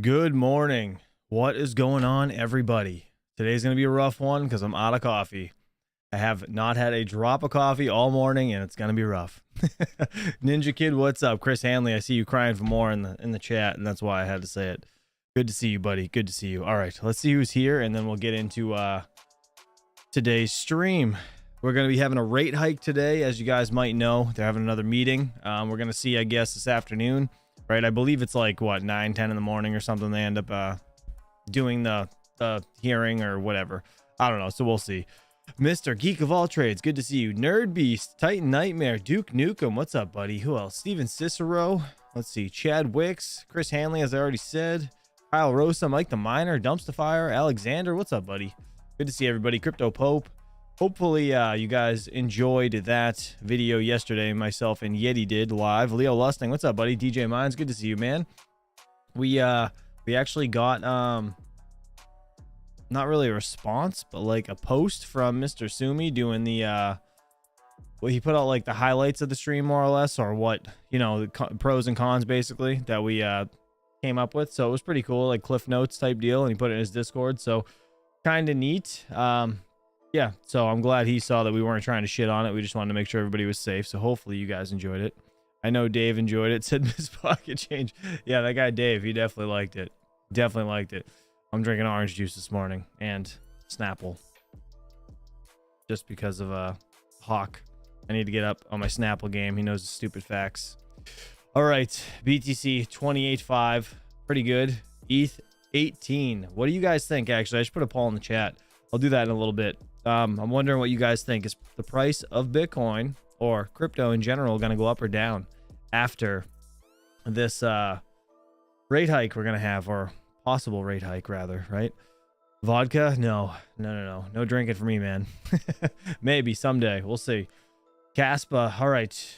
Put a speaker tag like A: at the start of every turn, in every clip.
A: Good morning. What is going on, everybody? Today's going to be a rough one because I'm out of coffee. I have not had a drop of coffee all morning, and it's going to be rough. Ninja Kid, what's up? Chris Hanley, I see you crying for more in the chat, and that's why I had to say it. Good to see you, buddy. Good to see you. All right, let's see who's here, and then we'll get into today's stream. We're going to be having a rate hike today, as you guys might know. They're having another meeting. We're going to see, I guess, this afternoon. Right, I believe it's like what 9-10 in the morning or something. They end up doing the hearing or whatever. I don't know, so we'll see. Mr. Geek of all trades, good to see you. Nerd Beast, Titan Nightmare, Duke Nukem, what's up, buddy? Who else? Steven Cicero, let's see. Chad Wicks, Chris Hanley, as I already said. Kyle Rosa, Mike the Miner, Dumpster Alexander, what's up, buddy? Good to see everybody. Crypto Pope. Hopefully you guys enjoyed that video yesterday. Myself and Yeti did live. Leo Lusting, what's up, buddy? DJ Mines, good to see you, man. We actually got not really a response, but like a post from Mr. Sumi doing the well, he put out like the highlights of the stream more or less, or what, you know, the pros and cons basically that we came up with. So it was pretty cool, like Cliff Notes type deal, and he put it in his Discord. So kind of neat. Yeah, so I'm glad he saw that we weren't trying to shit on it. We just wanted to make sure everybody was safe. So hopefully you guys enjoyed it. I know Dave enjoyed it. Said Miss Pocket Change. Yeah, that guy Dave, he definitely liked it. Definitely liked it. I'm drinking orange juice this morning and Snapple. Just because of Hawk. I need to get up on my Snapple game. He knows the stupid facts. All right, BTC 28.5. Pretty good. ETH 18. What do you guys think, actually? I should put a poll in the chat. I'll do that in a little bit. I'm wondering what you guys think. Is the price of Bitcoin or crypto in general going to go up or down after this rate hike we're going to have, or possible rate hike rather, right? Vodka? No drinking for me, man. Maybe someday. We'll see. Kaspa. All right.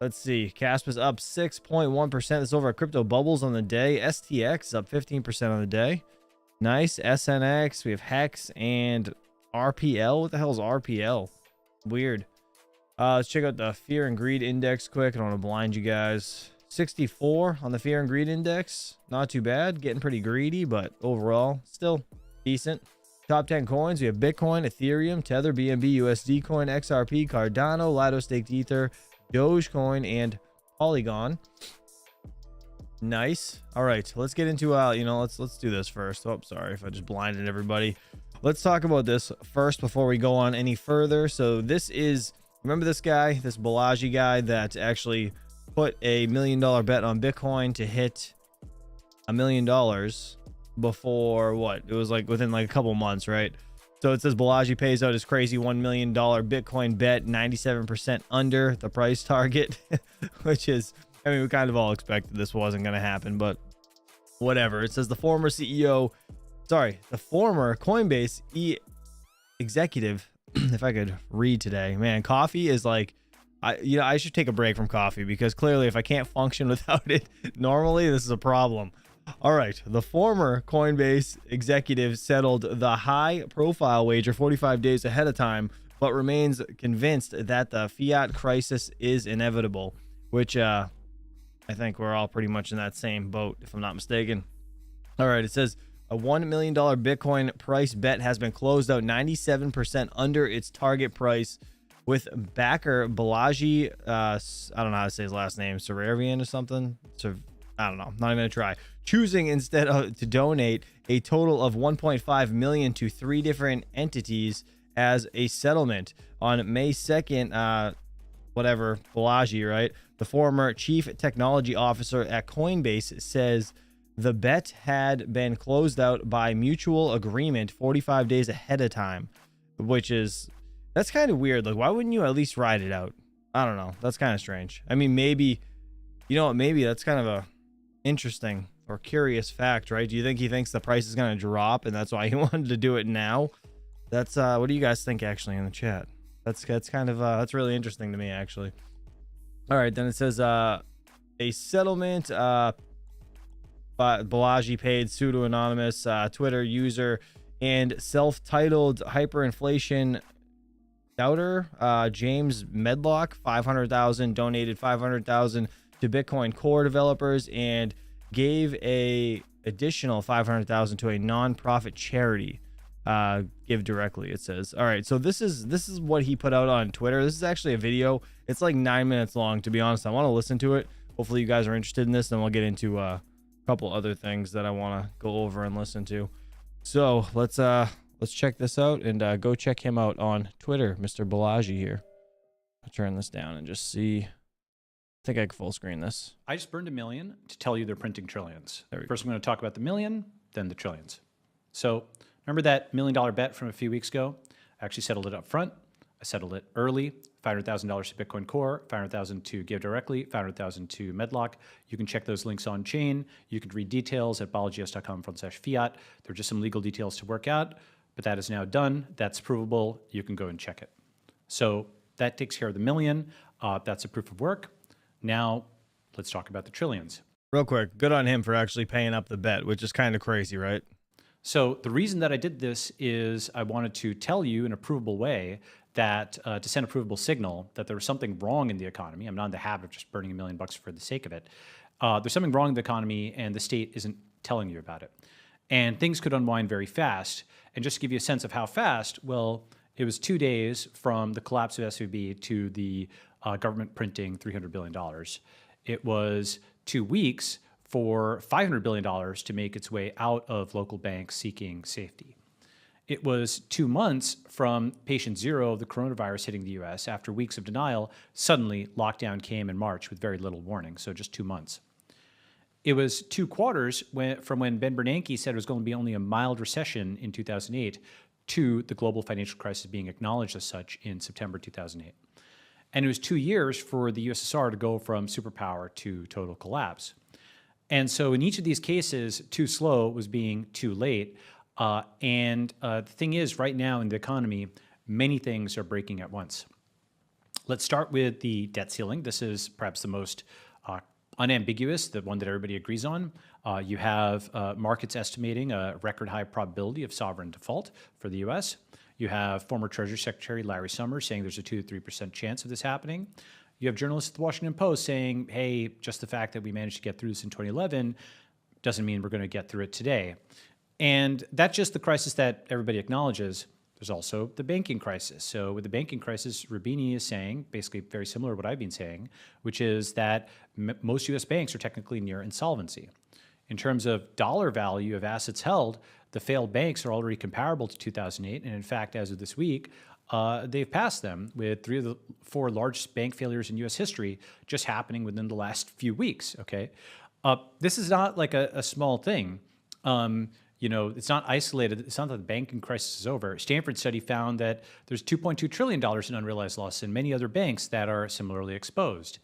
A: Let's see. Kaspa's up 6.1%. That's over at Crypto Bubbles on the day. STX is up 15% on the day. Nice. SNX. We have Hex and RPL. What the hell is RPL? Weird. Let's check out the Fear and Greed Index quick. I don't want to blind you guys. 64 on the Fear and Greed Index. Not too bad. Getting pretty greedy, but overall still decent. Top 10 coins. We have Bitcoin, Ethereum, Tether, BNB, USD Coin, XRP, Cardano, Lido Staked Ether, Dogecoin, and Polygon. Nice. All right, let's get into let's do this first. Oh, sorry if I just blinded everybody. Let's talk about this first before we go on any further. So this is, remember this guy, this Balaji guy that actually put a $1 million bet on Bitcoin to hit $1 million before what? It was like within like a couple months, right? So it says Balaji pays out his crazy $1 million Bitcoin bet, 97% under the price target, which is, I mean, we kind of all expected this wasn't going to happen, but whatever. It says the former Coinbase executive, if I could read today, man, coffee is like, I should take a break from coffee because clearly if I can't function without it normally, this is a problem. All right. The former Coinbase executive settled the high profile wager 45 days ahead of time, but remains convinced that the fiat crisis is inevitable, which, I think we're all pretty much in that same boat, if I'm not mistaken. All right, it says a $1 million Bitcoin price bet has been closed out 97% under its target price, with backer Balaji, I don't know how to say his last name, Srinivasan or something. I don't know, not even gonna try. Choosing instead to donate a total of 1.5 million to 3 different entities as a settlement on May 2nd. Whatever, Balaji, right? The former chief technology officer at Coinbase says the bet had been closed out by mutual agreement 45 days ahead of time, which is, that's kind of weird. Like, why wouldn't you at least ride it out? I don't know. That's kind of strange. I mean, maybe, you know what? Maybe that's kind of a interesting or curious fact, right? Do you think he thinks the price is going to drop and that's why he wanted to do it now? That's, what do you guys think actually in the chat? That's kind of, that's really interesting to me, actually. All right, then it says a settlement, Balaji paid pseudo-anonymous Twitter user and self-titled hyperinflation doubter James Medlock, 500,000, donated 500,000 to Bitcoin Core developers and gave a additional 500,000 to a nonprofit charity. Give directly, it says. All right, so this is what he put out on Twitter. This is actually a video. It's like 9 minutes long, to be honest. I want to listen to it. Hopefully you guys are interested in this, and we'll get into a couple other things that I want to go over and listen to. So let's check this out, and go check him out on Twitter, Mr. Balaji here. I'll turn this down and just see. I think I can full screen this.
B: I just burned $1 million to tell you they're printing trillions. First,
A: Go.
B: I'm going to talk about the million, then the trillions. So remember that $1 million bet from a few weeks ago? I actually settled it up front. I settled it early, $500,000 to Bitcoin Core, $500,000 to Give Directly, $500,000 to Medlock. You can check those links on chain. You can read details at balajis.com/fiat. There are just some legal details to work out, but that is now done. That's provable. You can go and check it. So that takes care of the million. That's a proof of work. Now let's talk about the trillions.
A: Real quick, good on him for actually paying up the bet, which is kind of crazy, right?
B: So the reason that I did this is I wanted to tell you in a provable way that to send a provable signal that there was something wrong in the economy. I'm not in the habit of just burning $1 million for the sake of it. There's something wrong in the economy, and the state isn't telling you about it. And things could unwind very fast. And just to give you a sense of how fast, well, it was 2 days from the collapse of SVB to the government printing $300 billion. It was 2 weeks for $500 billion to make its way out of local banks seeking safety. It was 2 months from patient zero of the coronavirus hitting the US. After weeks of denial, suddenly lockdown came in March with very little warning, so just 2 months. It was 2 quarters from when Ben Bernanke said it was going to be only a mild recession in 2008 to the global financial crisis being acknowledged as such in September 2008. And it was 2 years for the USSR to go from superpower to total collapse. And so in each of these cases, too slow was being too late. The thing is, right now in the economy, many things are breaking at once. Let's start with the debt ceiling. This is perhaps the most unambiguous, the one that everybody agrees on. You have markets estimating a record high probability of sovereign default for the US. You have former Treasury Secretary Larry Summers saying there's a 2 to 3% chance of this happening. You have journalists at the Washington Post saying, hey, just the fact that we managed to get through this in 2011 doesn't mean we're going to get through it today. And that's just the crisis that everybody acknowledges. There's also the banking crisis. So with the banking crisis, Rubini is saying, basically very similar to what I've been saying, which is that most US banks are technically near insolvency. In terms of dollar value of assets held, the failed banks are already comparable to 2008. And in fact, as of this week, they've passed them, with 3 of the 4 largest bank failures in US history just happening within the last few weeks, okay? This is not like a small thing. You know, it's not isolated. It's not that the banking crisis is over. Stanford study found that there's $2.2 trillion in unrealized loss in many other banks that are similarly exposed.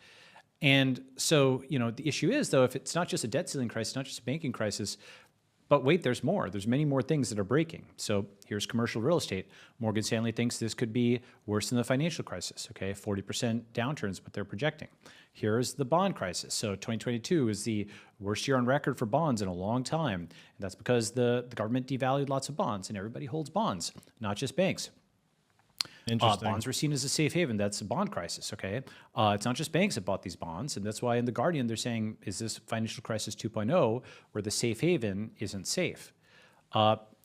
B: And so, you know, the issue is, though, if it's not just a debt ceiling crisis, not just a banking crisis, but wait, there's more. There's many more things that are breaking. So here's commercial real estate. Morgan Stanley thinks this could be worse than the financial crisis, okay? 40% downturns, what they're projecting. Here's the bond crisis. So 2022 is the worst year on record for bonds in a long time. And that's because the government devalued lots of bonds, and everybody holds bonds, not just banks.
A: Interesting.
B: Bonds were seen as a safe haven. That's a bond crisis, okay? It's not just banks that bought these bonds, and that's why in The Guardian they're saying, is this financial crisis 2.0, where the safe haven isn't safe?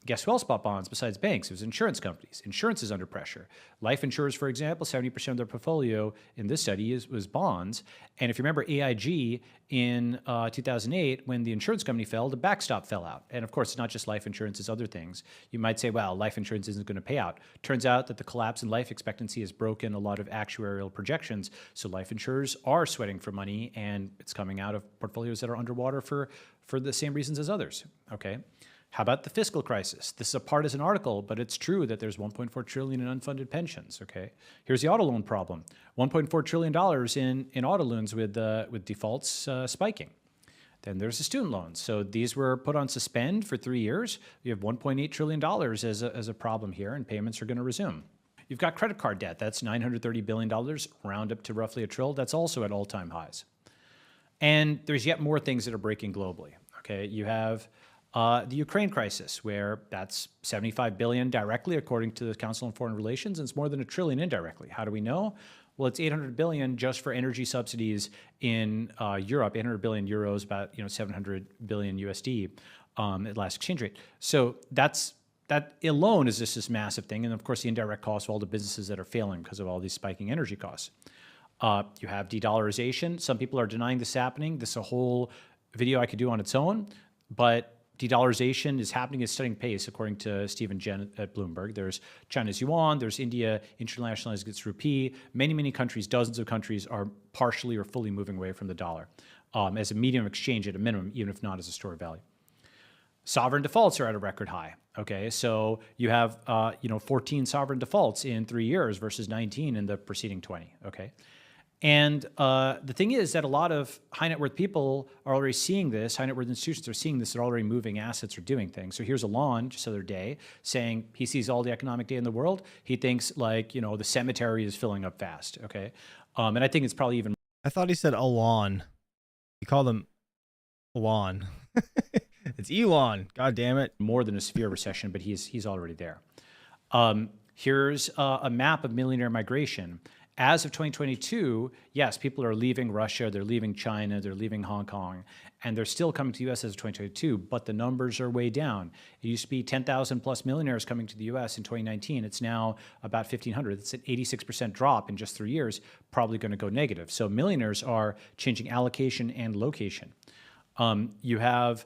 B: Guess who else bought bonds besides banks? It was insurance companies. Insurance is under pressure. Life insurers, for example, 70% of their portfolio in this study was bonds. And if you remember AIG in 2008, when the insurance company fell, the backstop fell out. And of course, it's not just life insurance, it's other things. You might say, well, life insurance isn't going to pay out. Turns out that the collapse in life expectancy has broken a lot of actuarial projections. So life insurers are sweating for money, and it's coming out of portfolios that are underwater for the same reasons as others, okay? How about the fiscal crisis? This is a partisan article, but it's true that there's $1.4 trillion in unfunded pensions, okay? Here's the auto loan problem. $1.4 trillion in auto loans with defaults spiking. Then there's the student loans. So these were put on suspend for 3 years. You have $1.8 trillion as a problem here, and payments are going to resume. You've got credit card debt. That's $930 billion, round up to roughly $1 trillion. That's also at all-time highs. And there's yet more things that are breaking globally, okay? You have the Ukraine crisis, where that's $75 billion directly, according to the Council on Foreign Relations, and it's more than $1 trillion indirectly. How do we know? Well, it's 800 billion just for energy subsidies in Europe, 800 billion euros, about 700 billion USD at last exchange rate. So that alone is just this massive thing. And of course, the indirect costs of all the businesses that are failing because of all these spiking energy costs. You have de-dollarization. Some people are denying this happening. This is a whole video I could do on its own, but de-dollarization is happening at stunning pace, according to Stephen Jen at Bloomberg. There's China's yuan, there's India internationalizing its rupee. Many, many countries, dozens of countries, are partially or fully moving away from the dollar as a medium of exchange at a minimum, even if not as a store of value. Sovereign defaults are at a record high. Okay, so you have 14 sovereign defaults in 3 years versus 19 in the preceding 20. Okay. And the thing is that a lot of high net worth people are already seeing this. High net worth institutions are seeing this. They're already moving assets or doing things. So here's Alon just the other day saying he sees all the economic data in the world. He thinks the cemetery is filling up fast. Okay. And I think it's probably even.
A: I thought he said Alon. He called him Alon. It's Elon. God damn it.
B: More than a severe recession, but he's already there. Here's a map of millionaire migration. As of 2022, yes, people are leaving Russia, they're leaving China, they're leaving Hong Kong, and they're still coming to the US as of 2022, but the numbers are way down. It used to be 10,000 plus millionaires coming to the US in 2019. It's now about 1,500. It's an 86% drop in just 3 years, probably going to go negative. So millionaires are changing allocation and location. You have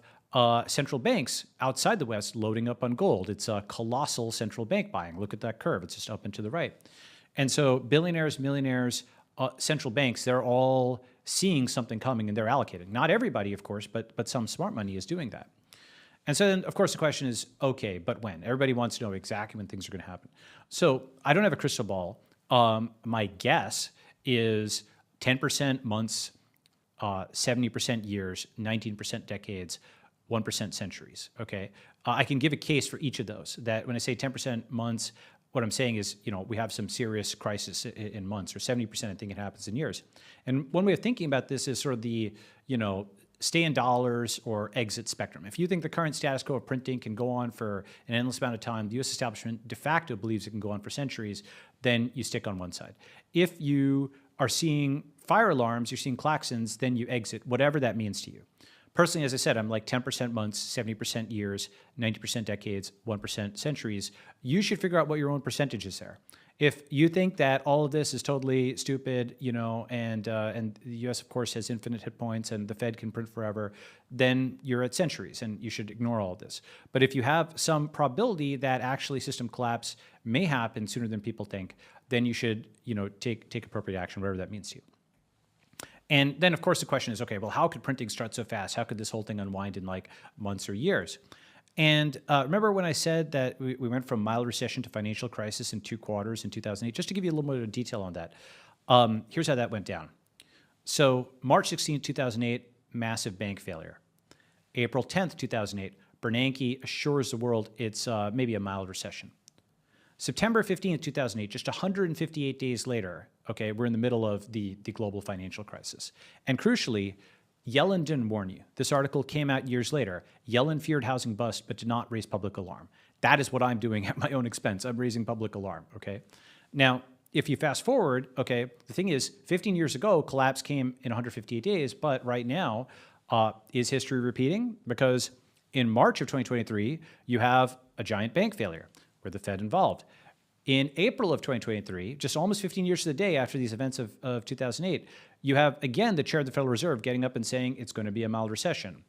B: central banks outside the West loading up on gold. It's a colossal central bank buying. Look at that curve. It's just up and to the right. And so billionaires, millionaires, central banks, they're all seeing something coming and they're allocating. Not everybody, of course, but some smart money is doing that. And so then, of course, the question is, okay, but when? Everybody wants to know exactly when things are going to happen. So I don't have a crystal ball. My guess is 10% months, 70% years, 19% decades, 1% centuries, okay? I can give a case for each of those, that when I say 10% months, what I'm saying is, we have some serious crisis in months, or 70% I think it happens in years. And one way of thinking about this is sort of the, stay in dollars or exit spectrum. If you think the current status quo of printing can go on for an endless amount of time, the US establishment de facto believes it can go on for centuries, then you stick on one side. If you are seeing fire alarms, you're seeing klaxons, then you exit, whatever that means to you. Personally, as I said, I'm like 10% months, 70% years, 90% decades, 1% centuries. You should figure out what your own percentage is there. If you think that all of this is totally stupid, and the U.S. of course has infinite hit points and the Fed can print forever, then you're at centuries and you should ignore all of this. But if you have some probability that actually system collapse may happen sooner than people think, then you should, take appropriate action, whatever that means to you. And then, of course, the question is, okay, well, how could printing start so fast? How could this whole thing unwind in like months or years? And remember when I said that we went from mild recession to financial crisis in 2 quarters in 2008? Just to give you a little bit of detail on that. Here's how that went down. So March 16, 2008, massive bank failure. April 10th, 2008, Bernanke assures the world it's maybe a mild recession. September 15th, 2008, just 158 days later, okay, we're in the middle of the global financial crisis. And crucially, Yellen didn't warn you. This article came out years later. Yellen feared housing bust, but did not raise public alarm. That is what I'm doing at my own expense. I'm raising public alarm, okay? Now, if you fast forward, okay, the thing is, 15 years ago, collapse came in 158 days, but right now, is history repeating? Because in March of 2023, you have a giant bank failure where the Fed involved. In April of 2023, just almost 15 years to the day after these events of 2008, you have, again, the chair of the Federal Reserve getting up and saying it's going to be a mild recession.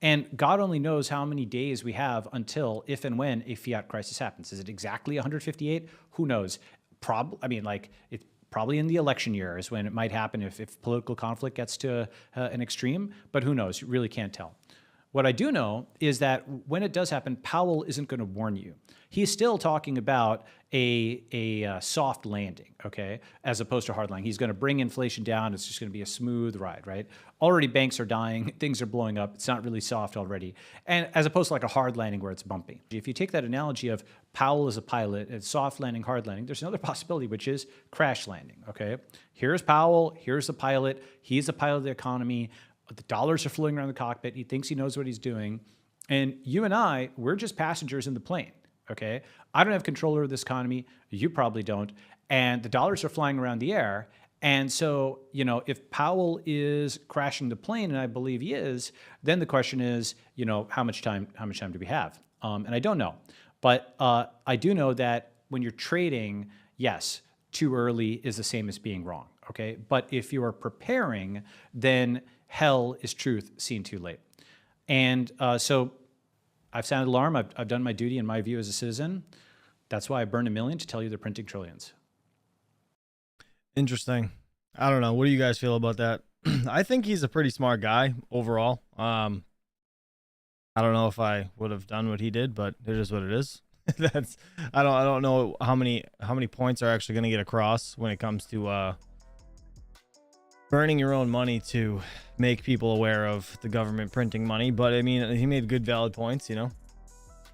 B: And God only knows how many days we have until, if and when, a fiat crisis happens. Is it exactly 158? Who knows? It's probably in the election year is when it might happen if political conflict gets to an extreme, but who knows? You really can't tell. What I do know is that when it does happen, Powell isn't going to warn you. He's still talking about a soft landing, okay, as opposed to hard landing. He's going to bring inflation down. It's just going to be a smooth ride, right? Already banks are dying. Things are blowing up. It's not really soft already. And as opposed to like a hard landing where it's bumpy. If you take that analogy of Powell as a pilot, and soft landing, hard landing, there's another possibility, which is crash landing, okay? Here's Powell. Here's the pilot. He's the pilot of the economy. The dollars are floating around the cockpit. He thinks he knows what he's doing. And you and I, we're just passengers in the plane, okay? I don't have control over this economy. You probably don't. and the dollars are flying around the air. And so, you know, if Powell is crashing the plane, and I believe he is, then the question is, you know, how much time do we have? And I don't know, but I do know that when you're trading, yes, too early is the same as being wrong. Okay, but if you are preparing, then hell is truth seen too late. And so I've sounded alarm. I've done my duty in my view as a citizen. That's why I burned $1 million to tell you they're printing trillions.
A: Interesting. I don't know. What do you guys feel about that? I think he's a pretty smart guy overall. I don't know if I would have done what he did, but it is what it is. I don't know how many points are actually going to get across when it comes to burning your own money to make people aware of the government printing money. But I mean, he made good, valid points, you know.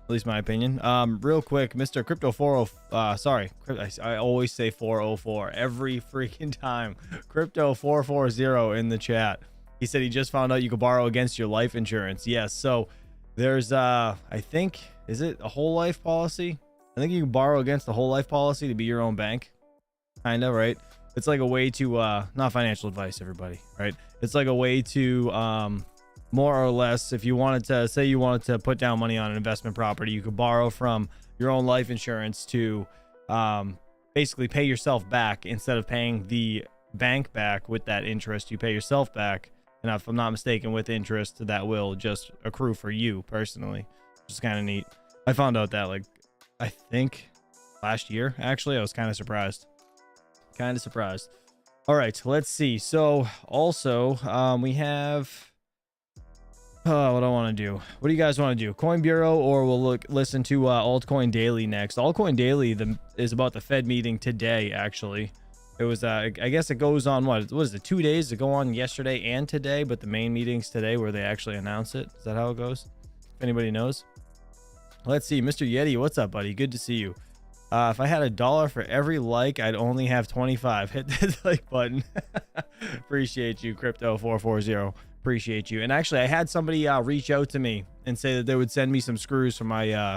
A: At least my opinion. Real quick, Mr. Crypto 40, sorry, I always say 404 every freaking time. Crypto 440 in the chat. He said he just found out you could borrow against your life insurance. Yes, so there's I think, is it a whole life policy? I think you can borrow against the whole life policy to be your own bank. Kinda, right? It's like a way to not financial advice, everybody, right? It's like a way to more or less, if you wanted to say you wanted to put down money on an investment property, you could borrow from your own life insurance to basically pay yourself back. Instead of paying the bank back with that interest, you pay yourself back, and if I'm not mistaken, with interest that will just accrue for you personally, which is kind of neat. I found out that, like, I think last year, actually. I was kind of surprised. All right, let's see. So also we have what I want to do. What do you guys want to do? Coin Bureau, or we'll listen to Altcoin Daily next. Altcoin Daily is about the Fed meeting today. Actually, it was I guess it goes on what is it, 2 days to go on yesterday and today, but the main meeting's today where they actually announce it. Is that how it goes? If anybody knows. Let's see. Mr. Yeti, what's up, buddy? Good to see you. If I had $1 for every like, I'd only have 25. Hit that like button. Appreciate you, Crypto 440. Appreciate you. And actually, I had somebody reach out to me and say that they would send me some screws for my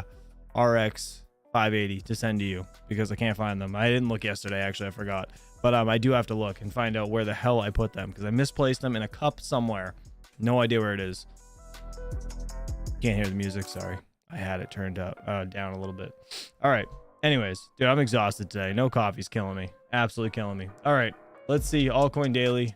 A: RX 580 to send to you, because I can't find them. I didn't look yesterday, actually. I forgot. But I do have to look and find out where the hell I put them, because I misplaced them in a cup somewhere. No idea where it is. Can't hear the music. Sorry. I had it turned up down a little bit. All right. Anyways, dude, I'm exhausted today. No coffee's killing me. Absolutely killing me. All right. Let's see. Altcoin Daily.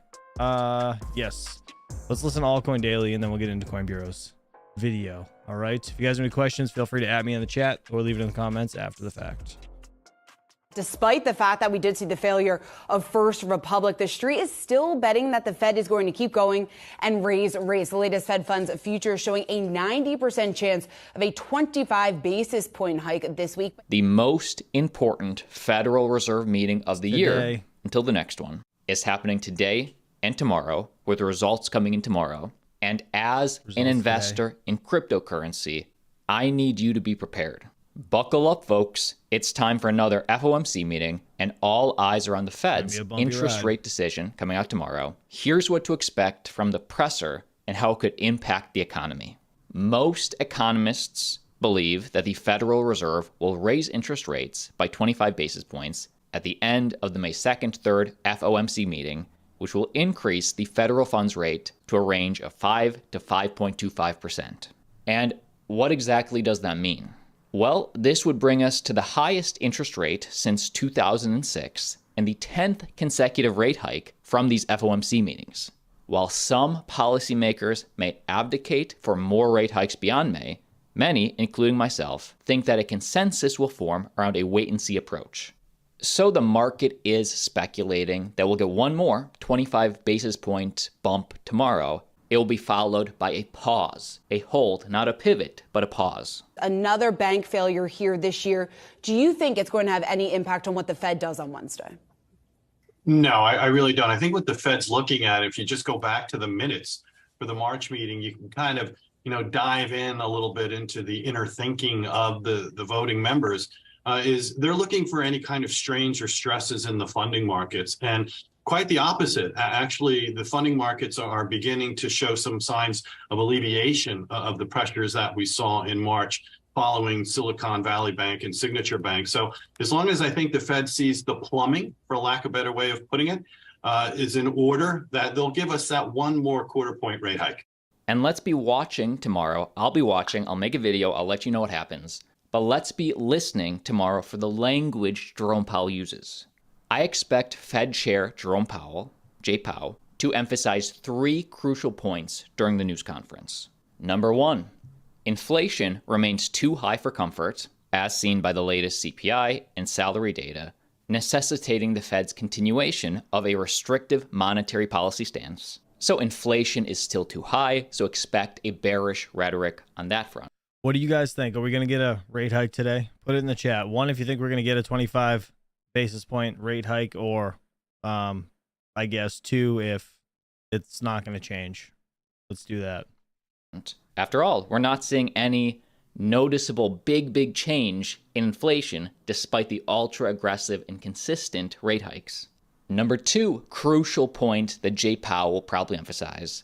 A: Yes. Let's listen to Altcoin Daily, and then we'll get into Coin Bureau's video. All right. If you guys have any questions, feel free to add me in the chat or leave it in the comments after the fact.
C: Despite the fact that we did see the failure of First Republic, the street is still betting that the Fed is going to keep going and raise rates. The latest Fed funds future showing a 90% chance of a 25 basis point hike this week.
D: The most important Federal Reserve meeting of the year until the next one is happening today and tomorrow, with the results coming in tomorrow. And as an investor in cryptocurrency, I need you to be prepared. Buckle up, folks. It's time for another FOMC meeting, and all eyes are on the Fed's interest rate decision coming out tomorrow. Here's what to expect from the presser and how it could impact the economy. Most economists believe that the Federal Reserve will raise interest rates by 25 basis points at the end of the May 2nd, 3rd FOMC meeting, which will increase the federal funds rate to a range of 5 to 5.25%. And what exactly does that mean? Well, this would bring us to the highest interest rate since 2006 and the 10th consecutive rate hike from these FOMC meetings. While some policymakers may abdicate for more rate hikes beyond May, many, including myself, think that a consensus will form around a wait-and-see approach. So the market is speculating that we'll get one more 25 basis point bump tomorrow. It will be followed by a pause, a hold, not a pivot, but a pause.
C: Another bank failure here this year. Do you think it's going to have any impact on what the Fed does on Wednesday?
E: No, I really don't. I think what the Fed's looking at, if you just go back to the minutes for the March meeting, you can kind of, dive in a little bit into the inner thinking of the voting members. Is they're looking for any kind of strains or stresses in the funding markets. And quite the opposite. Actually, the funding markets are beginning to show some signs of alleviation of the pressures that we saw in March. following Silicon Valley Bank and Signature Bank. So as long as I think the Fed sees the plumbing, for lack of a better way of putting it, is in order, that they'll give us that one more quarter-point rate hike.
D: And let's be watching tomorrow. I'll be watching. I'll make a video. I'll let you know what happens. But let's be listening tomorrow for the language Jerome Powell uses. I expect Fed Chair Jerome Powell, J. Powell, to emphasize 3 crucial points during the news conference. Number 1, inflation remains too high for comfort, as seen by the latest CPI and salary data, necessitating the Fed's continuation of a restrictive monetary policy stance. So inflation is still too high, so expect a bearish rhetoric on that front.
A: What do you guys think? Are we going to get a rate hike today? Put it in the chat. 1, if you think we're going to get a 25 basis point rate hike, or I guess 2, if it's not going to change. Let's do that.
D: After all, we're not seeing any noticeable big change in inflation despite the ultra aggressive and consistent rate hikes. Number 2, crucial point that Jay Powell will probably emphasize,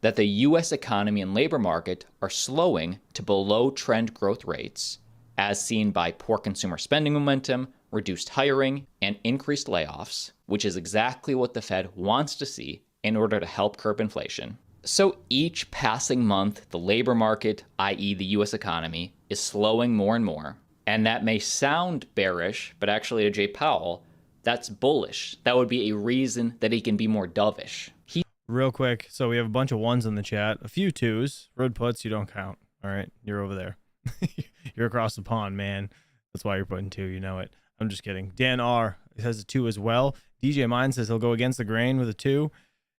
D: that the U.S. economy and labor market are slowing to below trend growth rates, as seen by poor consumer spending momentum, reduced hiring, and increased layoffs, which is exactly what the Fed wants to see in order to help curb inflation. So each passing month, the labor market, i.e. the U.S. economy, is slowing more and more. And that may sound bearish, but actually to Jay Powell, that's bullish. That would be a reason that he can be more dovish.
A: Real quick, so we have a bunch of 1s in the chat, a few 2s. Road puts, you don't count. All right, you're over there. You're across the pond, man. That's why you're putting 2, you know it. I'm just kidding. Dan R has a 2 as well. DJ Mine says he'll go against the grain with a 2.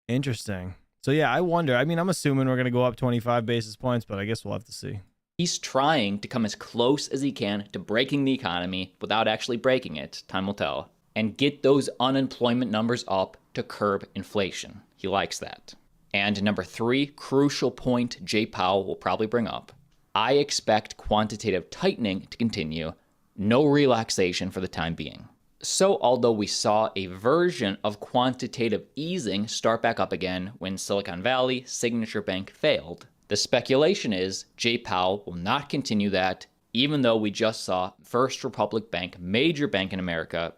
A: Interesting. So yeah, I wonder. I mean, I'm assuming we're going to go up 25 basis points, but I guess we'll have to see.
D: He's trying to come as close as he can to breaking the economy without actually breaking it, time will tell, and get those unemployment numbers up to curb inflation. He likes that. And number 3, crucial point Jay Powell will probably bring up, I expect quantitative tightening to continue, no relaxation for the time being. So although we saw a version of quantitative easing start back up again when Silicon Valley Signature Bank failed, the speculation is Jay Powell will not continue that, even though we just saw First Republic Bank, major bank in America,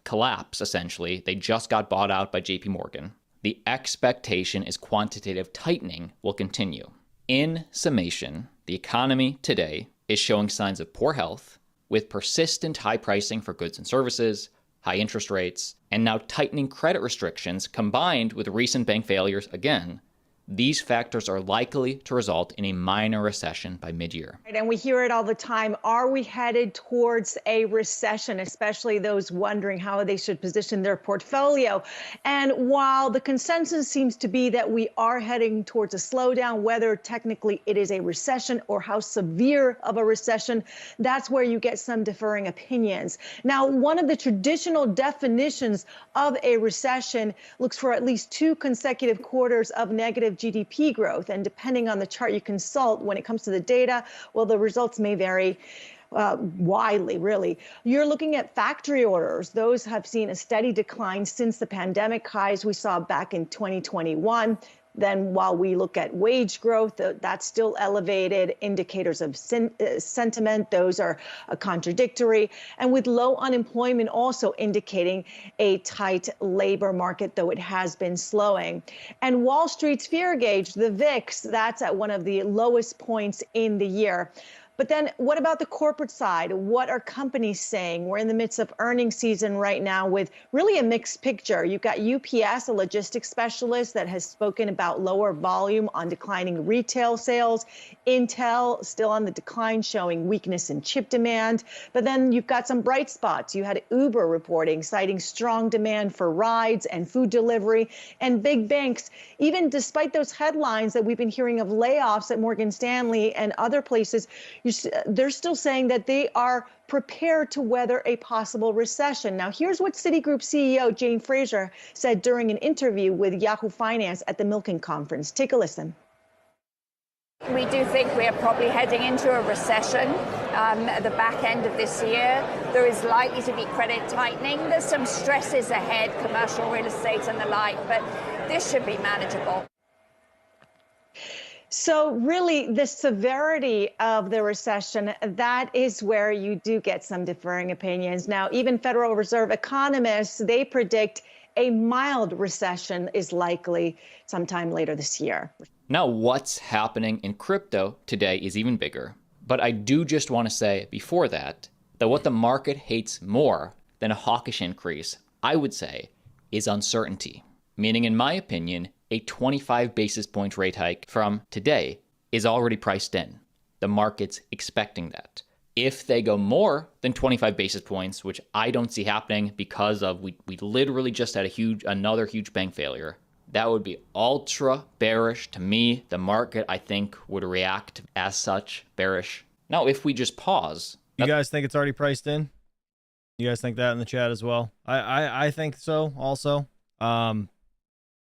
D: collapse essentially. They just got bought out by JP Morgan. The expectation is quantitative tightening will continue. In summation, the economy today is showing signs of poor health, with persistent high pricing for goods and services, high interest rates, and now tightening credit restrictions combined with recent bank failures again. These factors are likely to result in a minor recession by mid-year.
F: And we hear it all the time. Are we headed towards a recession, especially those wondering how they should position their portfolio? And while the consensus seems to be that we are heading towards a slowdown, whether technically it is a recession or how severe of a recession, that's where you get some differing opinions. Now, one of the traditional definitions of a recession looks for at least 2 consecutive quarters of negative GDP growth. And depending on the chart you consult, when it comes to the data, well, the results may vary widely, really. You're looking at factory orders. Those have seen a steady decline since the pandemic highs we saw back in 2021. Then while we look at wage growth, that's still elevated. Indicators of sentiment, those are contradictory. And with low unemployment also indicating a tight labor market, though it has been slowing. And Wall Street's fear gauge, the VIX, that's at one of the lowest points in the year. But then what about the corporate side? What are companies saying? We're in the midst of earnings season right now with really a mixed picture. You've got UPS, a logistics specialist that has spoken about lower volume on declining retail sales. Intel still on the decline, showing weakness in chip demand. But then you've got some bright spots. You had Uber reporting, citing strong demand for rides and food delivery. And big banks, even despite those headlines that we've been hearing of layoffs at Morgan Stanley and other places, they're still saying that they are prepared to weather a possible recession. Now, here's what Citigroup CEO Jane Fraser said during an interview with Yahoo Finance at the Milken Conference. Take a listen.
G: We do think we are probably heading into a recession at the back end of this year. There is likely to be credit tightening. There's some stresses ahead, commercial real estate and the like, but this should be manageable.
F: So really, the severity of the recession, that is where you do get some differing opinions. Now, even Federal Reserve economists, they predict a mild recession is likely sometime later this year.
D: Now, what's happening in crypto today is even bigger. But I do just want to say before that what the market hates more than a hawkish increase, I would say, is uncertainty. Meaning, in my opinion, a 25 basis point rate hike from today is already priced in. The market's expecting that. If they go more than 25 basis points, which I don't see happening because of we literally just had another huge bank failure, that would be ultra bearish to me. The market, I think, would react as such bearish. Now, if we just pause.
A: You guys think it's already priced in? You guys think that in the chat as well? I think so also.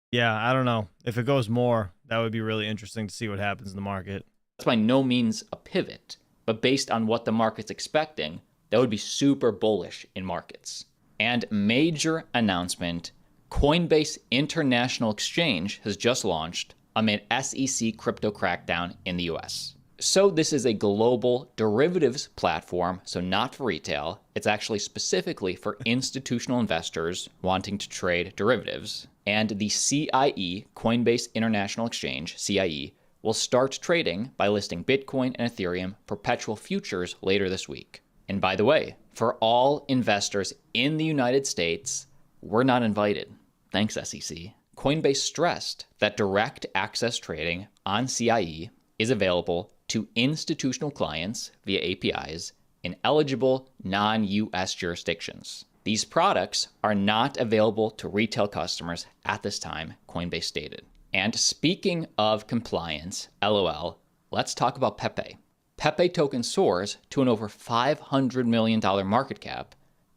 A: Yeah, I don't know. If it goes more, that would be really interesting to see what happens in the market.
D: That's by no means a pivot, but based on what the market's expecting, that would be super bullish in markets. And major announcement, Coinbase International Exchange has just launched amid SEC crypto crackdown in the US. So this is a global derivatives platform, so not for retail. It's actually specifically for institutional investors wanting to trade derivatives. And the CIE, Coinbase International Exchange, CIE, will start trading by listing Bitcoin and Ethereum perpetual futures later this week. And by the way, for all investors in the United States, we're not invited. Thanks, SEC. Coinbase stressed that direct access trading on CIE is available to institutional clients via APIs in eligible non-US jurisdictions. These products are not available to retail customers at this time, Coinbase stated. And speaking of compliance, LOL, let's talk about Pepe. Pepe token soars to an over $500 million market cap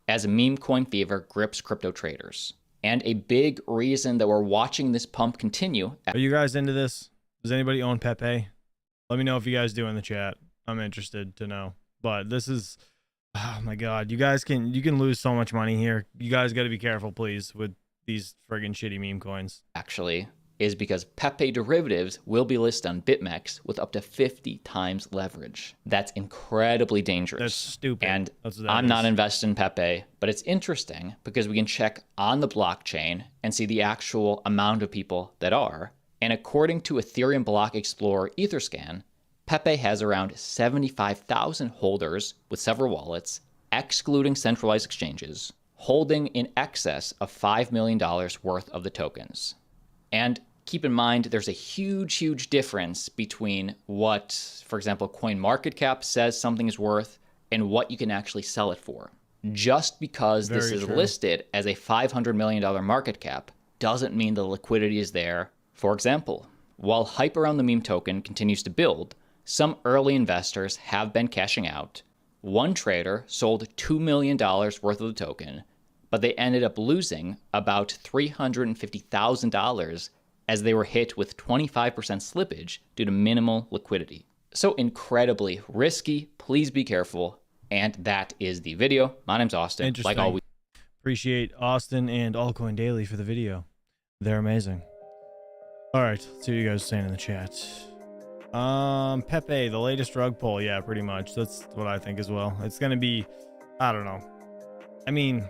D: as meme coin fever grips crypto traders. And a big reason that we're watching this pump continue.
A: Are you guys into this? Does anybody own Pepe? Let me know if you guys do in the chat. I'm interested to know. But this is, oh my God, you can lose so much money here. You guys got to be careful, please, with these friggin' shitty meme coins.
D: Actually, is because Pepe derivatives will be listed on BitMEX with up to 50 times leverage. That's incredibly dangerous.
A: That's stupid.
D: And I'm not invested in Pepe, but it's interesting because we can check on the blockchain and see the actual amount of people that are. And according to Ethereum Block Explorer Etherscan, Pepe has around 75,000 holders with several wallets, excluding centralized exchanges, holding in excess of $5 million worth of the tokens. And keep in mind, there's a huge difference between what, for example, CoinMarketCap says something is worth and what you can actually sell it for. Just because this is listed as a $500 million market cap doesn't mean the liquidity is there. For example, while hype around the meme token continues to build, some early investors have been cashing out. One trader sold $2 million worth of the token, but they ended up losing about $350,000 as they were hit with 25% slippage due to minimal liquidity. So incredibly risky. Please be careful. And that is the video. My name's Austin. Like always.
A: Appreciate Austin and Altcoin Daily for the video. They're amazing. All right, let's see what you guys are saying in the chat. Pepe, the latest rug pull. Yeah, pretty much. That's what I think as well. It's going to be, I don't know. I mean,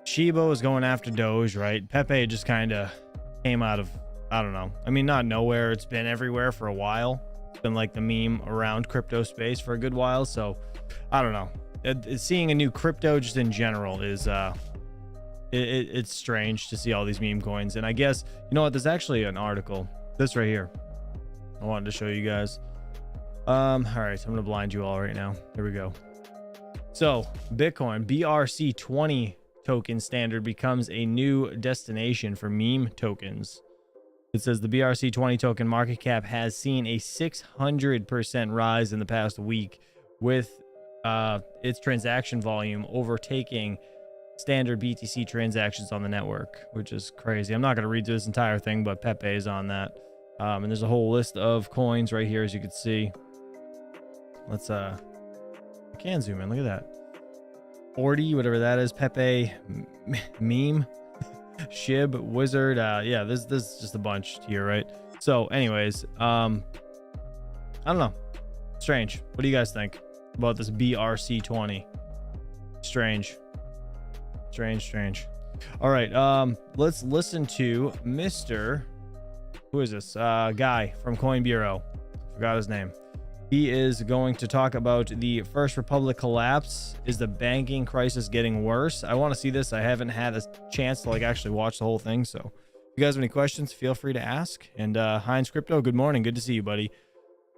A: Shiba is going after Doge, right? Pepe just kind of came out of, I don't know. I mean, not nowhere. It's been everywhere for a while. It's been like the meme around crypto space for a good while. So I don't know. Seeing a new crypto just in general is, it's strange to see all these meme coins. And I guess, you know what? There's actually an article, this right here, I wanted to show you guys. All right, so I'm gonna blind you all right now. Here we go. So Bitcoin BRC20 token standard becomes a new destination for meme tokens. It says the BRC20 token market cap has seen a 600% rise in the past week, with its transaction volume overtaking standard BTC transactions on the network, which is crazy. I'm not going to read through this entire thing, but Pepe is on that. And there's a whole list of coins right here, as you can see. Let's I can zoom in. Look at that. 40, whatever that is. Pepe, meme, Shib, Wizard. Yeah, there's just a bunch here, right? So anyways, I don't know. Strange. What do you guys think about this BRC20? Strange. All right. Let's listen to Mr. Who is this? Guy from Coin Bureau. Forgot his name. He is going to talk about the First Republic collapse. Is the banking crisis getting worse? I want to see this. I haven't had a chance to actually watch the whole thing. So if you guys have any questions, feel free to ask. And Heinz Crypto, good morning. Good to see you, buddy.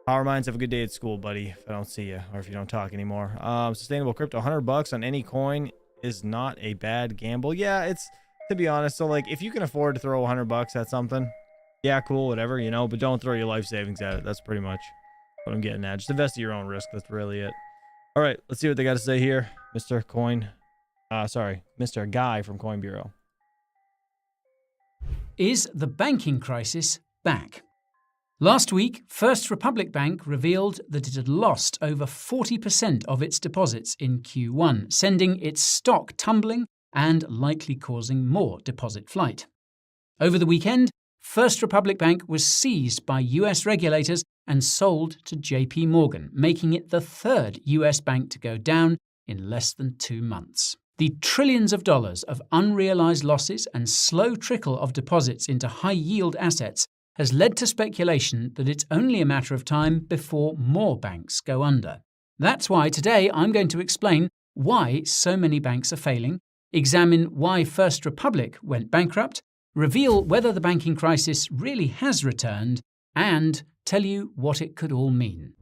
A: Power Minds, have a good day at school, buddy. If I don't see you or if you don't talk anymore. Sustainable Crypto, $100 on any coin is not a bad gamble. Yeah, it's, to be honest. So if you can afford to throw $100 at something, yeah, cool, whatever, but don't throw your life savings at it. That's pretty much what I'm getting at. Just invest at your own risk. That's really it. All right, let's see what they got to say here. Mr. Guy from Coin Bureau.
H: Is the banking crisis back? Last week, First Republic Bank revealed that it had lost over 40% of its deposits in Q1, sending its stock tumbling and likely causing more deposit flight. Over the weekend, First Republic Bank was seized by US regulators and sold to JP Morgan, making it the third US bank to go down in less than 2 months. The trillions of dollars of unrealized losses and slow trickle of deposits into high-yield assets has led to speculation that it's only a matter of time before more banks go under. That's why today I'm going to explain why so many banks are failing, examine why First Republic went bankrupt, reveal whether the banking crisis really has returned, and tell you what it could all mean.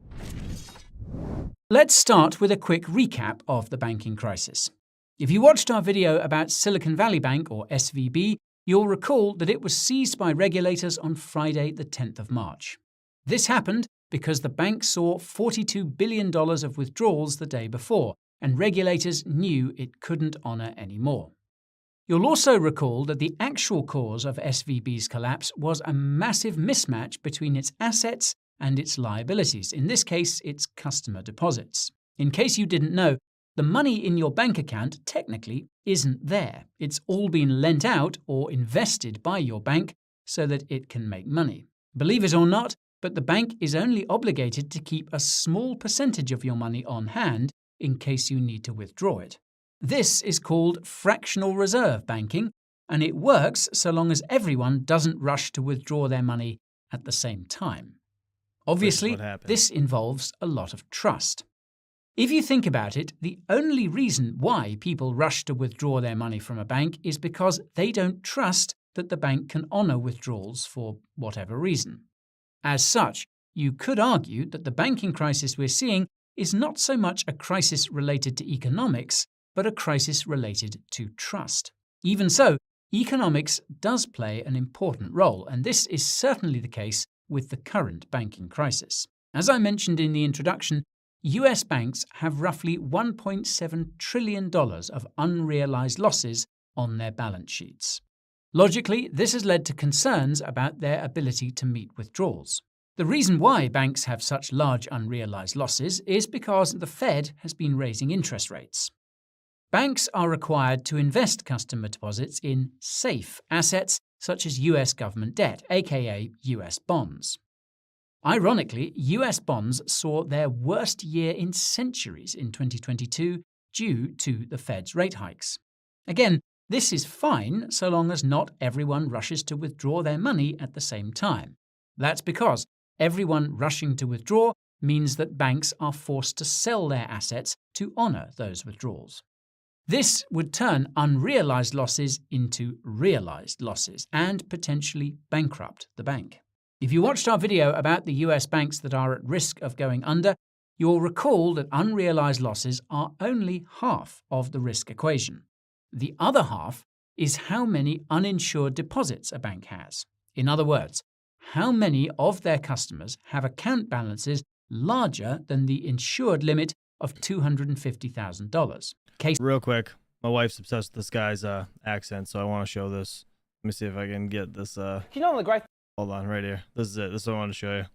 H: Let's start with a quick recap of the banking crisis. If you watched our video about Silicon Valley Bank, or SVB, you'll recall that it was seized by regulators on Friday, the 10th of March. This happened because the bank saw $42 billion of withdrawals the day before, and regulators knew it couldn't honor any more. You'll also recall that the actual cause of SVB's collapse was a massive mismatch between its assets and its liabilities, in this case, its customer deposits. In case you didn't know, the money in your bank account technically isn't there. It's all been lent out or invested by your bank so that it can make money. Believe it or not, but the bank is only obligated to keep a small percentage of your money on hand in case you need to withdraw it. This is called fractional reserve banking, and it works so long as everyone doesn't rush to withdraw their money at the same time. Obviously, this involves a lot of trust. If you think about it, the only reason why people rush to withdraw their money from a bank is because they don't trust that the bank can honor withdrawals for whatever reason. As such, you could argue that the banking crisis we're seeing is not so much a crisis related to economics, but a crisis related to trust. Even so, economics does play an important role, and this is certainly the case with the current banking crisis. As I mentioned in the introduction, US banks have roughly $1.7 trillion of unrealized losses on their balance sheets. Logically, this has led to concerns about their ability to meet withdrawals. The reason why banks have such large unrealized losses is because the Fed has been raising interest rates. Banks are required to invest customer deposits in safe assets such as US government debt, aka US bonds. Ironically, US bonds saw their worst year in centuries in 2022 due to the Fed's rate hikes. Again, this is fine so long as not everyone rushes to withdraw their money at the same time. That's because everyone rushing to withdraw means that banks are forced to sell their assets to honor those withdrawals. This would turn unrealized losses into realized losses and potentially bankrupt the bank. If you watched our video about the US banks that are at risk of going under, you'll recall that unrealized losses are only half of the risk equation. The other half is how many uninsured deposits a bank has. In other words, how many of their customers have account balances larger than the insured limit of $250,000.
A: Real quick, my wife's obsessed with this guy's accent, so I want to show this. Let me see if I can get this.
I: You know the great.
A: Hold on, right here. This is it. This is what I want to show you.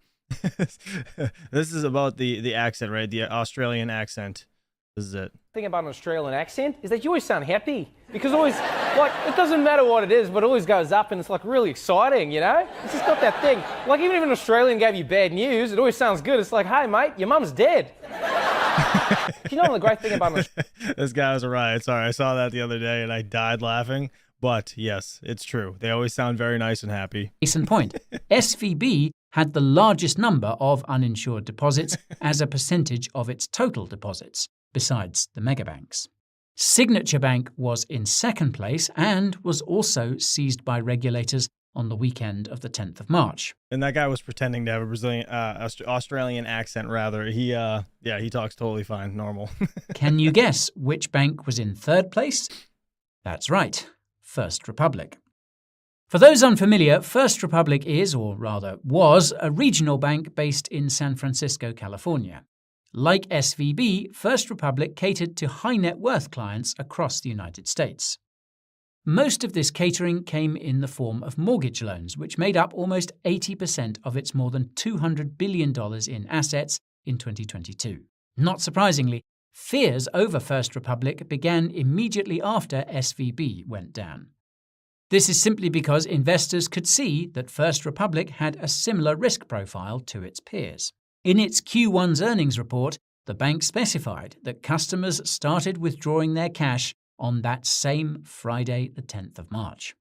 A: This is about the accent, right? The Australian accent. This is it.
I: The thing about an Australian accent is that you always sound happy because always, like, it doesn't matter what it is, but it always goes up and it's like really exciting, you know? It's just got that thing. Like, even if an Australian gave you bad news, it always sounds good. It's like, hey, mate, your mum's dead. You know the great thing about an
A: This guy was a riot. Sorry, I saw that the other day and I died laughing. But yes, it's true. They always sound very nice and happy.
H: Case in point, SVB had the largest number of uninsured deposits as a percentage of its total deposits, besides the megabanks. Signature Bank was in second place and was also seized by regulators on the weekend of the 10th of March.
A: And that guy was pretending to have a Brazilian, Australian accent, rather. He talks totally fine, normal.
H: Can you guess which bank was in third place? That's right, First Republic. For those unfamiliar, First Republic is, or rather was, a regional bank based in San Francisco, California. Like SVB, First Republic catered to high net worth clients across the United States. Most of this catering came in the form of mortgage loans, which made up almost 80% of its more than $200 billion in assets in 2022. Not surprisingly, fears over First Republic began immediately after SVB went down. This is simply because investors could see that First Republic had a similar risk profile to its peers. In its Q1's earnings report, the bank specified that customers started withdrawing their cash on that same Friday, the 10th of March.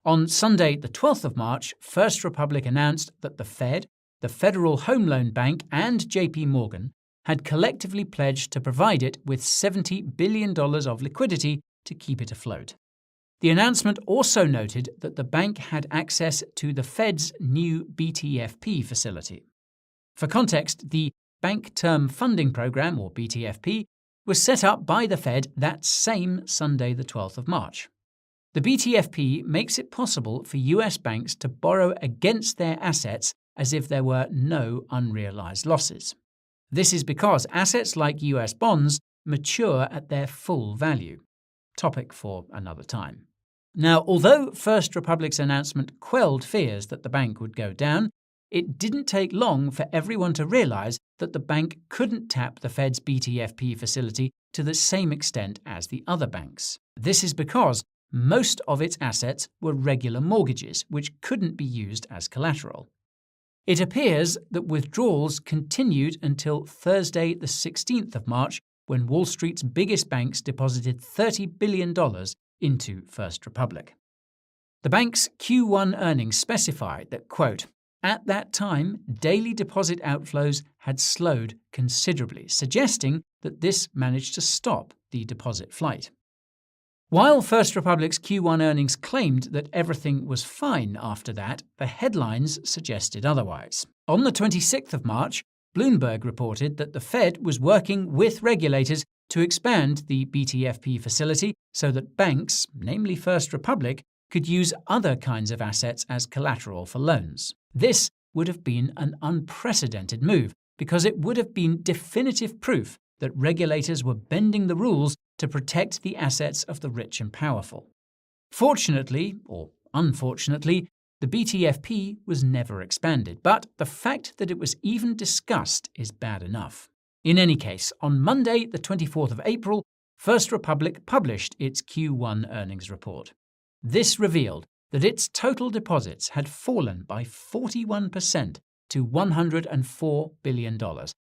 H: On Sunday, the 12th of March, First Republic announced that the Fed, the Federal Home Loan Bank, and JP Morgan had collectively pledged to provide it with $70 billion of liquidity to keep it afloat. The announcement also noted that the bank had access to the Fed's new BTFP facility. For context, the Bank Term Funding Program, or BTFP, was set up by the Fed that same Sunday, the 12th of March. The BTFP makes it possible for US banks to borrow against their assets as if there were no unrealized losses. This is because assets like US bonds mature at their full value. Topic for another time. Now, although First Republic's announcement quelled fears that the bank would go down, it didn't take long for everyone to realize that the bank couldn't tap the Fed's BTFP facility to the same extent as the other banks. This is because most of its assets were regular mortgages, which couldn't be used as collateral. It appears that withdrawals continued until Thursday, the 16th of March, when Wall Street's biggest banks deposited $30 billion into First Republic. The bank's Q1 earnings specified that, quote, at that time, daily deposit outflows had slowed considerably, suggesting that this managed to stop the deposit flight. While First Republic's Q1 earnings claimed that everything was fine after that, the headlines suggested otherwise. On the 26th of March, Bloomberg reported that the Fed was working with regulators to expand the BTFP facility so that banks, namely First Republic, could use other kinds of assets as collateral for loans. This would have been an unprecedented move because it would have been definitive proof that regulators were bending the rules to protect the assets of the rich and powerful. Fortunately, or unfortunately, the BTFP was never expanded, but the fact that it was even discussed is bad enough. In any case, on Monday, the 24th of April, First Republic published its Q1 earnings report. This revealed that its total deposits had fallen by 41% to $104 billion,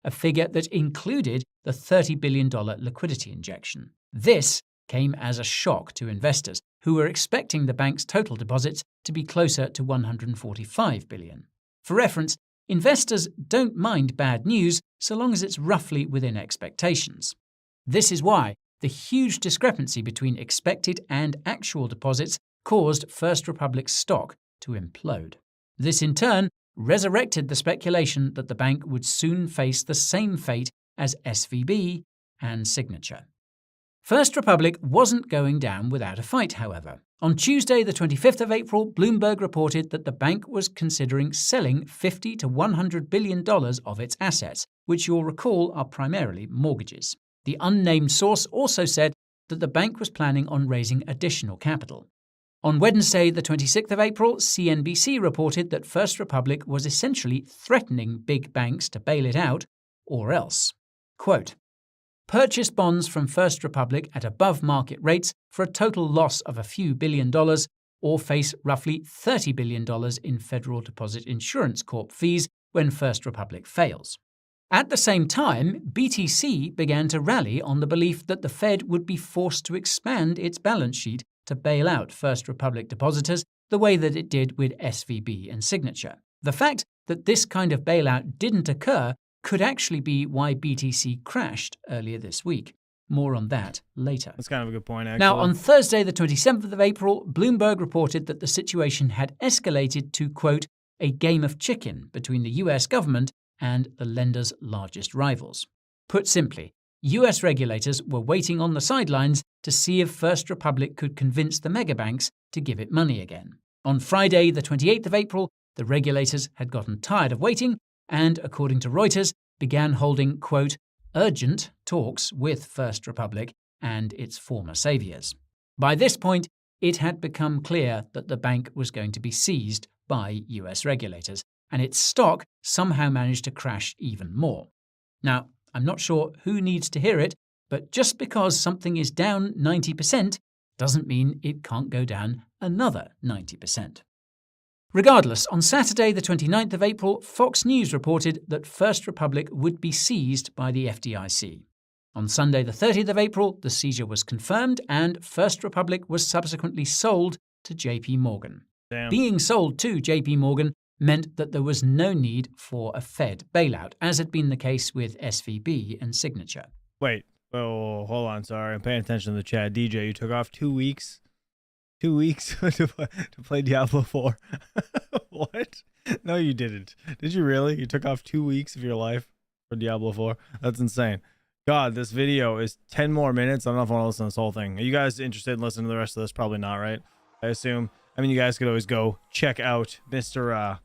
H: a figure that included the $30 billion liquidity injection. This came as a shock to investors, who were expecting the bank's total deposits to be closer to $145 billion. For reference, investors don't mind bad news so long as it's roughly within expectations. This is why the huge discrepancy between expected and actual deposits caused First Republic's stock to implode. This, in turn, resurrected the speculation that the bank would soon face the same fate as SVB and Signature. First Republic wasn't going down without a fight, however. On Tuesday, the 25th of April, Bloomberg reported that the bank was considering selling $50 to $100 billion of its assets, which you'll recall are primarily mortgages. The unnamed source also said that the bank was planning on raising additional capital. On Wednesday, the 26th of April, CNBC reported that First Republic was essentially threatening big banks to bail it out, or else. Quote, purchase bonds from First Republic at above market rates for a total loss of a few $billion, or face roughly $30 billion in Federal Deposit Insurance Corp fees when First Republic fails. At the same time, BTC began to rally on the belief that the Fed would be forced to expand its balance sheet to bail out First Republic depositors the way that it did with SVB and Signature. The fact that this kind of bailout didn't occur could actually be why BTC crashed earlier this week. More on that later.
A: That's kind of a good point, actually.
H: Now, on Thursday, the 27th of April, Bloomberg reported that the situation had escalated to, quote, a game of chicken between the US government and the lender's largest rivals. Put simply, US regulators were waiting on the sidelines to see if First Republic could convince the megabanks to give it money again. On Friday, the 28th of April, the regulators had gotten tired of waiting and, according to Reuters, began holding, quote, urgent talks with First Republic and its former saviors. By this point, it had become clear that the bank was going to be seized by US regulators, and its stock somehow managed to crash even more. Now, I'm not sure who needs to hear it, but just because something is down 90% doesn't mean it can't go down another 90%. Regardless, on Saturday, the 29th of April, Fox News reported that First Republic would be seized by the FDIC. On Sunday, the 30th of April, the seizure was confirmed and First Republic was subsequently sold to JP Morgan.
A: Damn.
H: Being sold to JP Morgan meant that there was no need for a Fed bailout, as had been the case with SVB and Signature.
A: Wait. Oh, hold on. Sorry. I'm paying attention to the chat. DJ, you took off 2 weeks? 2 weeks to play Diablo 4. What? No, you didn't. Did you really? You took off 2 weeks of your life for Diablo 4? That's insane. God, this video is 10 more minutes. I don't know if I want to listen to this whole thing. Are you guys interested in listening to the rest of this? Probably not, right? I assume. I mean, you guys could always go check out Mr.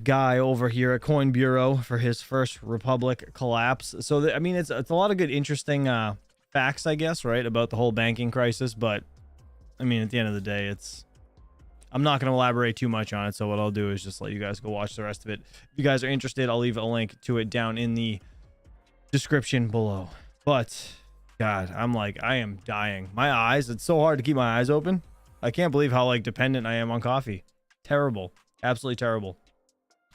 A: Guy over here at Coin Bureau for his First Republic collapse. So, I mean, it's a lot of good, interesting facts, I guess, right, about the whole banking crisis. But, I mean, at the end of the day, I'm not going to elaborate too much on it. So what I'll do is just let you guys go watch the rest of it. If you guys are interested, I'll leave a link to it down in the description below. But, God, I am dying. My eyes, it's so hard to keep my eyes open. I can't believe how, dependent I am on coffee. Terrible. Absolutely terrible.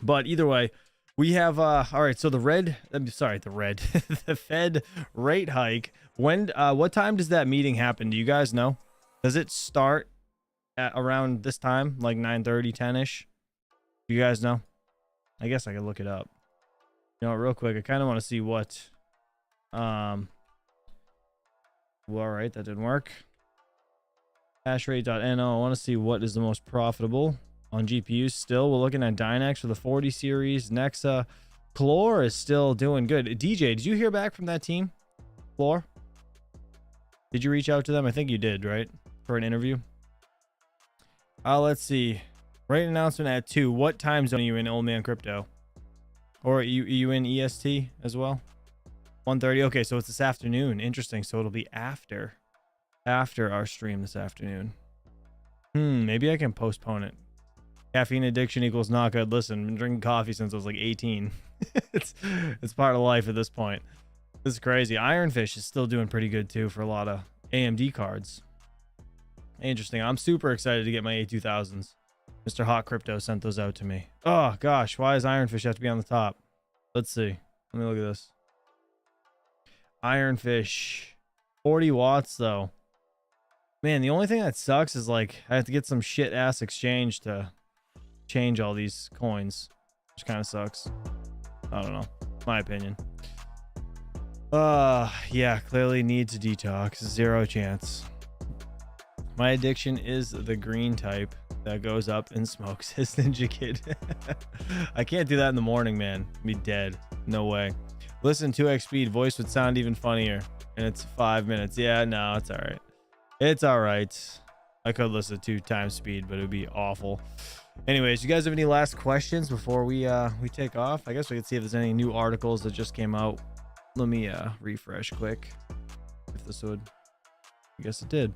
A: But either way, we have, all right, so the Fed rate hike. What time does that meeting happen? Do you guys know? Does it start at around this time, like 9:30, 10-ish? Do you guys know? I guess I could look it up. You know, real quick, I kind of want to see what, well, all right, that didn't work. Hashrate.no. I want to see what is the most profitable on GPUs still. We're looking at Dynex for the 40 series. Nexa. Clore is still doing good. DJ, did you hear back from that team? Clore? Did you reach out to them? I think you did, right? For an interview? Let's see. Rate announcement at 2. What time zone are you in, Old Man Crypto? Or are you in EST as well? 1:30. Okay, so it's this afternoon. Interesting. So it'll be after our stream this afternoon. Maybe I can postpone it. Caffeine addiction equals not good. Listen, I've been drinking coffee since I was like 18. it's part of life at this point. This is crazy. Ironfish is still doing pretty good too for a lot of AMD cards. Interesting. I'm super excited to get my A2000s. Mr. Hot Crypto sent those out to me. Oh gosh, why does Ironfish have to be on the top? Let's see. Let me look at this. Ironfish, 40 watts though. Man, the only thing that sucks is I have to get some shit ass exchange to change all these coins, which kind of sucks. I don't know, my opinion. Yeah, clearly need to detox. 0 chance. My addiction is the green type that goes up and smokes his Ninja Kid. I can't do that in the morning, man. I'd be dead. No way. Listen, 2x speed. Voice would sound even funnier. And it's 5 minutes. Yeah, no, it's all right. It's all right. I could listen 2 times speed, but it would be awful. Anyways, you guys have any last questions before we take off? I guess we could see if there's any new articles that just came out. Let me refresh quick. If this would. I guess it did.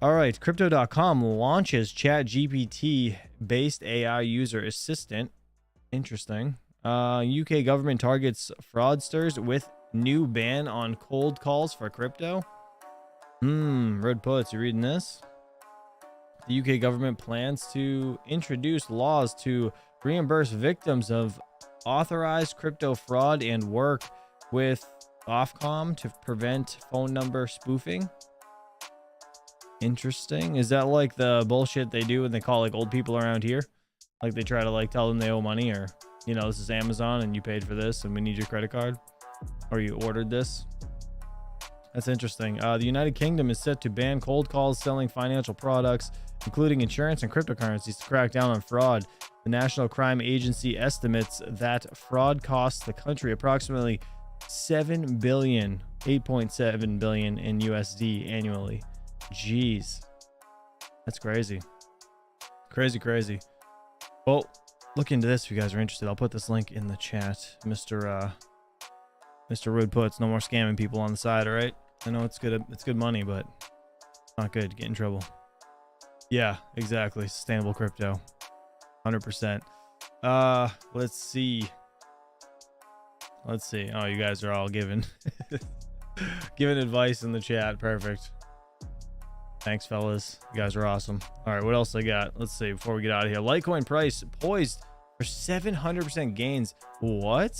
A: All right, Crypto.com launches ChatGPT-based AI user assistant. Interesting. UK government targets fraudsters with new ban on cold calls for crypto. Red Puts, you reading this? The UK government plans to introduce laws to reimburse victims of authorized crypto fraud and work with Ofcom to prevent phone number spoofing. Interesting. Is that like the bullshit they do when they call like old people around here? Like they try to like tell them they owe money, or, you know, this is Amazon and you paid for this and we need your credit card, or you ordered this. That's interesting. The United Kingdom is set to ban cold calls selling financial products, including insurance and cryptocurrencies, to crack down on fraud. The National Crime Agency estimates that fraud costs the country approximately 8.7 billion in USD annually. Jeez. That's crazy. Crazy. Well, look into this if you guys are interested. I'll put this link in the chat. Mr. Rude Puts, no more scamming people on the side, all right? I know it's good money, but not good. Get in trouble. Yeah, exactly. Sustainable crypto. 100%. Let's see. Oh, you guys are all giving advice in the chat. Perfect. Thanks, fellas. You guys are awesome. All right, what else I got? Let's see before we get out of here. Litecoin price poised for 700% gains. What?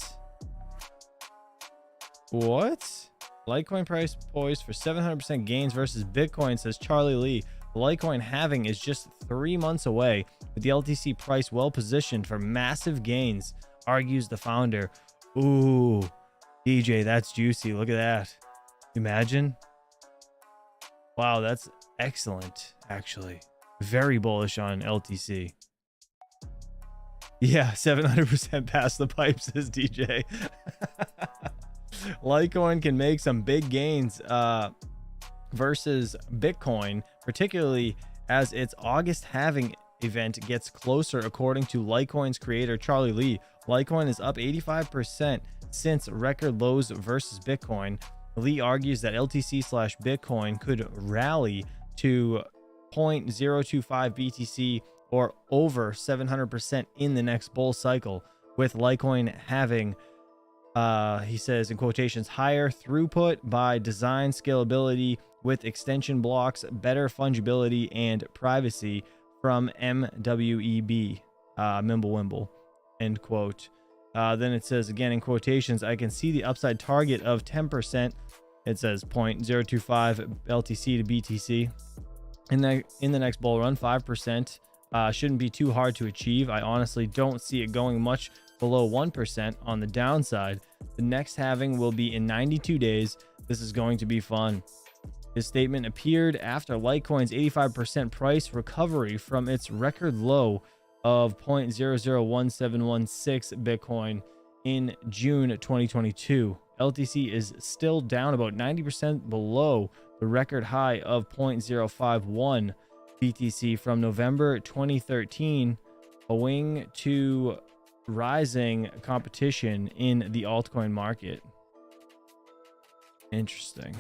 A: Litecoin price poised for 700% gains versus Bitcoin, says Charlie Lee. The Litecoin halving is just 3 months away, with the LTC price well positioned for massive gains, argues the founder. Ooh, DJ, that's juicy. Look at that. Imagine. Wow, that's excellent, actually. Very bullish on LTC. Yeah, 700% past the pipe, says DJ. Litecoin can make some big gains versus Bitcoin, particularly as its August halving event gets closer, according to Litecoin's creator Charlie Lee. Litecoin is up 85% since record lows versus Bitcoin. Lee argues that LTC/Bitcoin could rally to 0.025 BTC or over 700% in the next bull cycle, with Litecoin having, he says in quotations, higher throughput by design, scalability with extension blocks, better fungibility, and privacy from MWEB, Mimblewimble, end quote. Then it says again in quotations, I can see the upside target of 10%. It says 0.025 LTC to BTC. In the next bull run, 5% shouldn't be too hard to achieve. I honestly don't see it going much below 1% on the downside. The next halving will be in 92 days. This is going to be fun. His statement appeared after Litecoin's 85% price recovery from its record low of 0.001716 Bitcoin in June 2022. LTC is still down about 90% below the record high of 0.051 BTC from November 2013, owing to rising competition in the altcoin market. Interesting.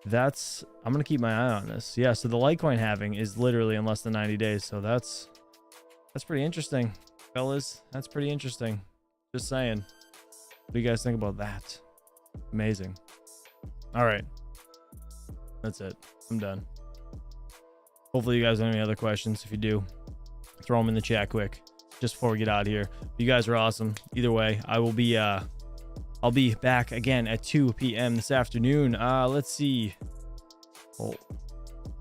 A: I'm gonna keep my eye on this. Yeah, so the Litecoin halving is literally in less than 90 days, so that's pretty interesting, fellas. That's pretty interesting. Just saying. What do you guys think about that? Amazing. All right, that's it. I'm done. Hopefully you guys have any other questions. If you do, throw them in the chat quick just before we get out of here. You guys are awesome. Either way, I'll be back again at 2 p.m. this afternoon. Let's see. Oh,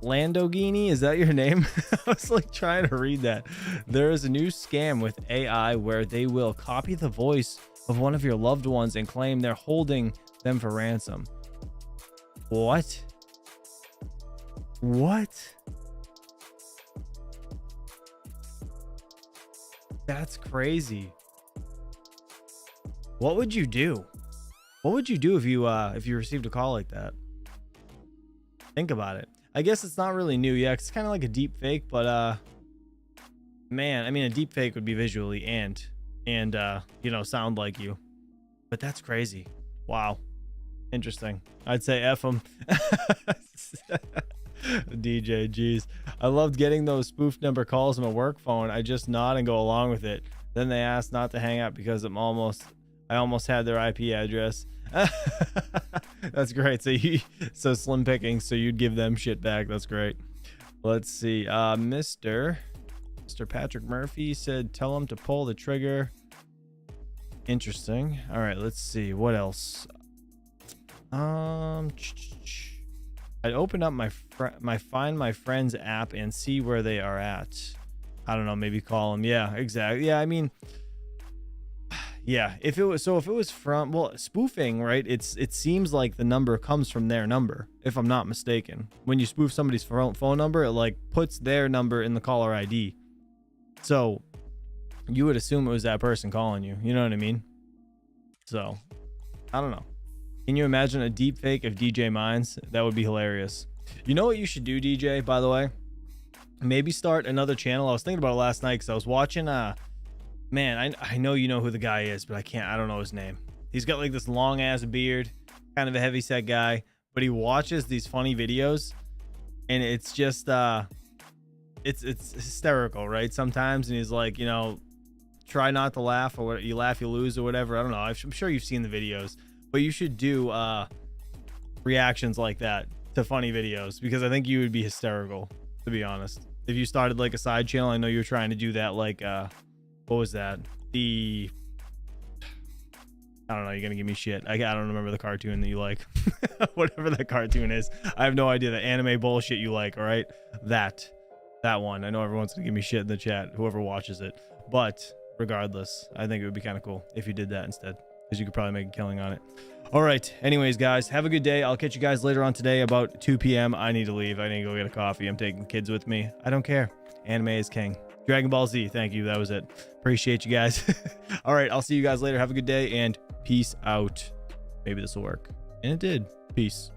A: Landogini, is that your name? I was like trying to read that. There is a new scam with AI where they will copy the voice of one of your loved ones and claim they're holding them for ransom. What? That's crazy. What would you do? What would you do if you received a call like that? Think about it. I guess it's not really new yet. It's kind of like a deep fake, but man, I mean, a deep fake would be visually and sound like you. But that's crazy. Wow. Interesting. I'd say F them. DJ, geez. I loved getting those spoof number calls on my work phone. I just nod and go along with it. Then they ask not to hang up because I I almost had their IP address. That's great. So slim picking. So you'd give them shit back. That's great. Let's see. Mr. Patrick Murphy said, tell him to pull the trigger. Interesting. All right, let's see. What else? I'd open up my Find My Friends app and see where they are at. I don't know, maybe call them. Yeah, exactly. Yeah, I mean, yeah, if it was from, well, spoofing, right? It seems like the number comes from their number, if I'm not mistaken. When you spoof somebody's phone number, it like puts their number in the caller ID. So you would assume it was that person calling you. You know what I mean? So I don't know. Can you imagine a deep fake of DJ Mines? That would be hilarious. You know what you should do, DJ, by the way? Maybe start another channel. I was thinking about it last night because I was watching man, I know you know who the guy is, but I don't know his name. He's got like this long ass beard, kind of a heavy set guy, but he watches these funny videos and it's just it's hysterical, right? Sometimes, and he's like, you know, try not to laugh, or what, you laugh you lose, or whatever. I don't know. I'm sure you've seen the videos, but you should do reactions like that to funny videos, because I think you would be hysterical, to be honest. If you started like a side channel, I know you were trying to do that, like what was that? I don't know, you're gonna give me shit. I don't remember the cartoon that you like. Whatever that cartoon is, I have no idea. The anime bullshit you like. All right, that one. I know everyone's gonna give me shit in the chat, whoever watches it, but regardless, I think it would be kind of cool if you did that instead, because you could probably make a killing on it. All right, anyways, guys, have a good day. I'll catch you guys later on today about 2 p.m. I need to leave. I need to go get a coffee. I'm taking kids with me. I don't care. Anime is king. Dragon Ball Z, thank you. That was it. Appreciate you guys. All right, I'll see you guys later. Have a good day and peace out. Maybe this will work. And it did. Peace.